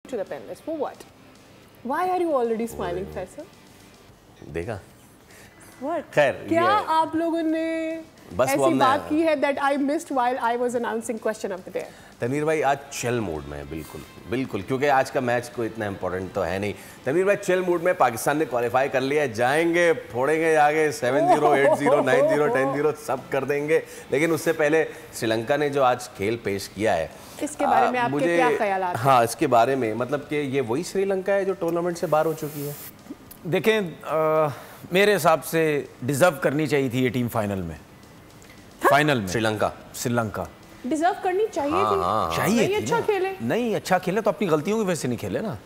to the pen list. For what? Why are you already smiling, Faisal? देखा? What? खैर क्या आप लोगों ने ऐसी बात की है that I missed while I was announcing question of the day? Tanveer भाई आज चिल मूड में है, बिल्कुल बिल्कुल, क्योंकि आज का मैच कोई इतना इंपॉर्टेंट तो है नहीं। तनवीर भाई चिल मूड में, पाकिस्तान ने क्वालिफाई कर लिया है, जाएंगे फोड़ेंगे आगे 7-0, 8-0, 9-0, 10-0 सब कर देंगे। लेकिन उससे पहले श्रीलंका ने जो आज खेल पेश किया है, इसके बारे में आपके क्या ख्यालात हैं? हाँ, इसके बारे में मतलब कि ये वही श्रीलंका है जो टूर्नामेंट से बाहर हो चुकी है। देखें, मेरे हिसाब से डिजर्व करनी चाहिए थी ये टीम फाइनल में। फाइनल में श्रीलंका डिजर्व करनी चाहिए थी। चाहिए थी अच्छा खेले, नहीं अच्छा खेले तो अपनी गलतियों की वजह से नहीं खेले ना।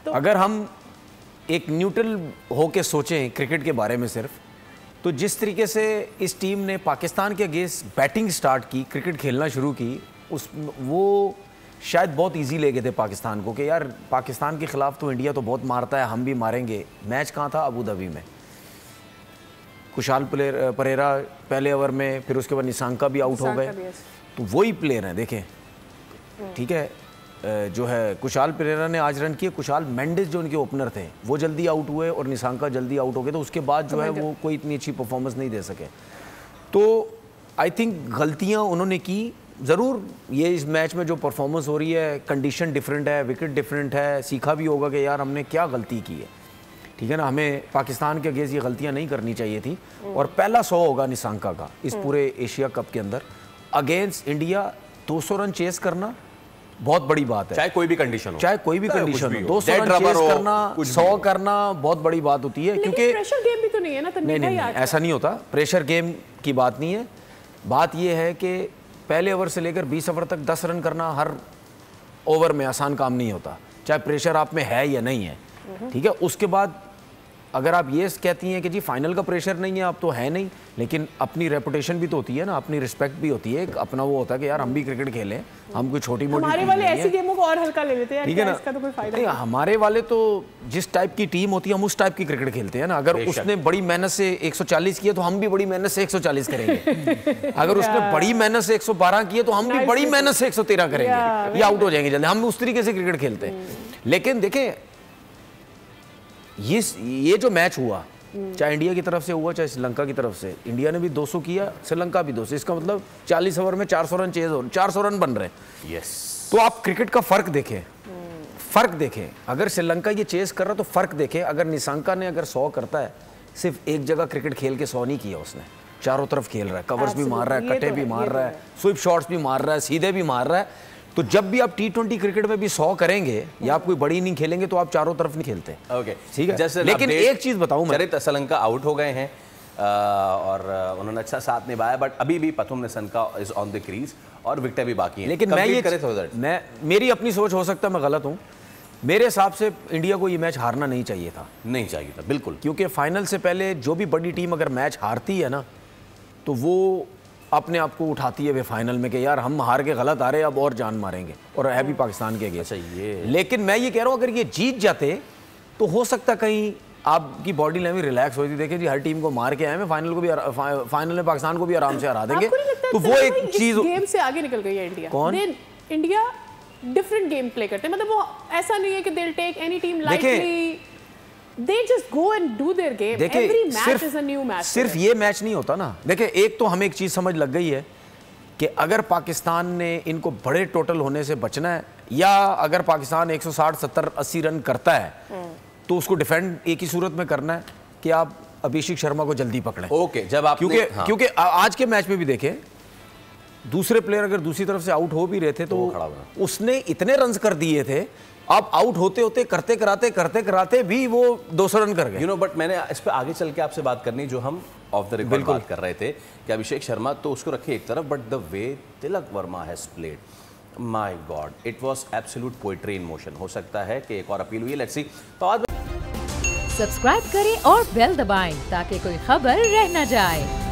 तो अगर हम एक न्यूट्रल होके सोचें क्रिकेट के बारे में सिर्फ, तो जिस तरीके से इस टीम ने पाकिस्तान के अगेंस्ट बैटिंग स्टार्ट की, क्रिकेट खेलना शुरू की, वो शायद बहुत इजी ले गए थे पाकिस्तान को कि यार पाकिस्तान के खिलाफ तो इंडिया तो बहुत मारता है, हम भी मारेंगे। मैच कहाँ था? अबू धाबी में। कुशाल परेरा पहले ओवर में, फिर उसके बाद निशांका भी आउट हो गए। तो वही प्लेयर हैं, देखें ठीक है, जो है कुशाल परेरा ने आज रन किए, कुशाल मेंडिस जो उनके ओपनर थे वो जल्दी आउट हुए और निशांका जल्दी आउट हो गए। तो उसके बाद जो है वो कोई इतनी अच्छी परफॉर्मेंस नहीं दे सके। तो आई थिंक गलतियाँ उन्होंने की ज़रूर। ये इस मैच में जो परफॉर्मेंस हो रही है, कंडीशन डिफरेंट है, विकेट डिफरेंट है, सीखा भी होगा कि यार हमने क्या गलती की है, ठीक है ना। हमें पाकिस्तान के अगेंस्ट ये गलतियां नहीं करनी चाहिए थी। और पहला 100 होगा निशांका का इस पूरे एशिया कप के अंदर अगेंस्ट इंडिया। 200 रन चेस करना बहुत बड़ी बात है, चाहे कोई भी कंडीशन हो, चाहे कोई भी कंडीशन हो। 200 रन चेस करना, 100 करना बहुत बड़ी बात होती है, क्योंकि प्रेशर गेम भी तो नहीं है ना। नहीं, ऐसा नहीं होता। प्रेशर गेम की बात नहीं है। बात यह है कि पहले ओवर से लेकर 20 ओवर तक 10 रन करना हर ओवर में आसान काम नहीं होता, चाहे प्रेशर आप में है या नहीं है, ठीक है। उसके बाद अगर आप ये कहती हैं कि जी फाइनल का प्रेशर नहीं है, आप तो है नहीं, लेकिन अपनी रेपुटेशन भी तो होती है ना, अपनी रिस्पेक्ट भी होती है, अपना वो होता है कि यार हम भी क्रिकेट खेलें, हम कोई छोटी मोटी हमारे वाले ऐसी गेमों को और हल्का ले लेते हैं, ठीक है ना। इसका तो कोई फायदा नहीं, हमारे वाले तो जिस टाइप की टीम होती है हम उस टाइप की क्रिकेट खेलते हैं ना। अगर उसने बड़ी मेहनत से 140 किया तो हम भी बड़ी मेहनत से 140 करेंगे। अगर उसने बड़ी मेहनत से 112 किए तो हम भी बड़ी मेहनत से 113 करेंगे, या आउट हो जाएंगे जल्दी। हम उस तरीके से क्रिकेट खेलते हैं। लेकिन देखें, ये जो मैच हुआ, चाहे इंडिया की तरफ से हुआ चाहे श्रीलंका की तरफ से, इंडिया ने भी 200 किया, श्रीलंका भी 200। इसका मतलब 40 ओवर में 400 रन चेज हो, 400 रन बन रहे हैं। यस। तो आप क्रिकेट का फर्क देखें, फर्क देखें। अगर श्रीलंका ये चेज कर रहा तो फर्क देखें। अगर निशांका ने अगर 100 करता है, सिर्फ एक जगह क्रिकेट खेल के 100 नहीं किया उसने, चारों तरफ खेल रहा है, कवर्स भी मार रहा है, कटे भी मार रहा है, स्विप शॉट्स भी मार रहा है, सीधे भी मार रहा है। तो जब भी आप T20 क्रिकेट में भी 100 करेंगे या आप कोई बड़ी इनिंग खेलेंगे तो आप चारों तरफ नहीं खेलते। ओके, ठीक है। लेकिन एक चीज बताऊं मैं, चरित श्रीलंका आउट हो गए हैं और उन्होंने अच्छा साथ निभाया, बट अभी भी Pathum Nissanka is on the crease और विकेटें भी बाकी हैं। लेकिन मैं मेरी अपनी सोच, हो सकता है मैं गलत हूं, मेरे हिसाब से इंडिया को ये मैच हारना नहीं चाहिए था। नहीं चाहिए था, बिल्कुल। क्योंकि फाइनल से पहले जो भी बड़ी टीम अगर मैच हारती है ना, तो वो अपने आप को उठाती है वे फाइनल में कि यार हम हार के गलत आ रहे हैं, अब और जान मारेंगे, और है भी पाकिस्तान के अगेंस्ट। लेकिन मैं ये कह रहा हूँ अगर ये जीत जाते तो हो सकता कहीं आपकी बॉडी लैंग्वेज रिलैक्स होती। देखिए जी, हर टीम को मार के आए हैं, फाइनल को भी, फाइनल में पाकिस्तान को भी आराम से हरा देंगे। तो वो एक चीज गेम से आगे निकल गई है इंडिया। कौन? इंडिया डिफरेंट गेम प्ले करते हैं, मतलब वो ऐसा नहीं है कि they will take any team lightly, they just go and do their game. Every match is a new match. सिर्फ ये मैच नहीं होता ना। देखिए, एक तो हमें एक चीज समझ लग गई है कि अगर पाकिस्तान ने इनको बड़े टोटल होने से बचना है, या अगर पाकिस्तान 160, 70, 80 रन करता है, तो उसको डिफेंड एक ही सूरत में करना है कि आप अभिषेक शर्मा को जल्दी पकड़ें। ओके, जब आप क्योंकि आज के मैच में भी देखें, दूसरे प्लेयर अगर दूसरी तरफ से आउट हो भी रहे थे तो उसने इतने रन कर दिए थे, आप आउट होते होते करते कराते भी वो 200 रन कर गए। बट मैंने इस पे आगे चल के आपसे बात करनी, जो हम ऑफ द रिकॉर्ड बात कर रहे थे कि अभिषेक शर्मा तो उसको रखे एक तरफ, but the way Tilak Varma has played, my God, it was absolute poetry in motion. हो सकता है कि एक और अपील हुई है, लेट्स सी। सब्सक्राइब करें और बेल दबाएं ताकि कोई खबर रह न जाए।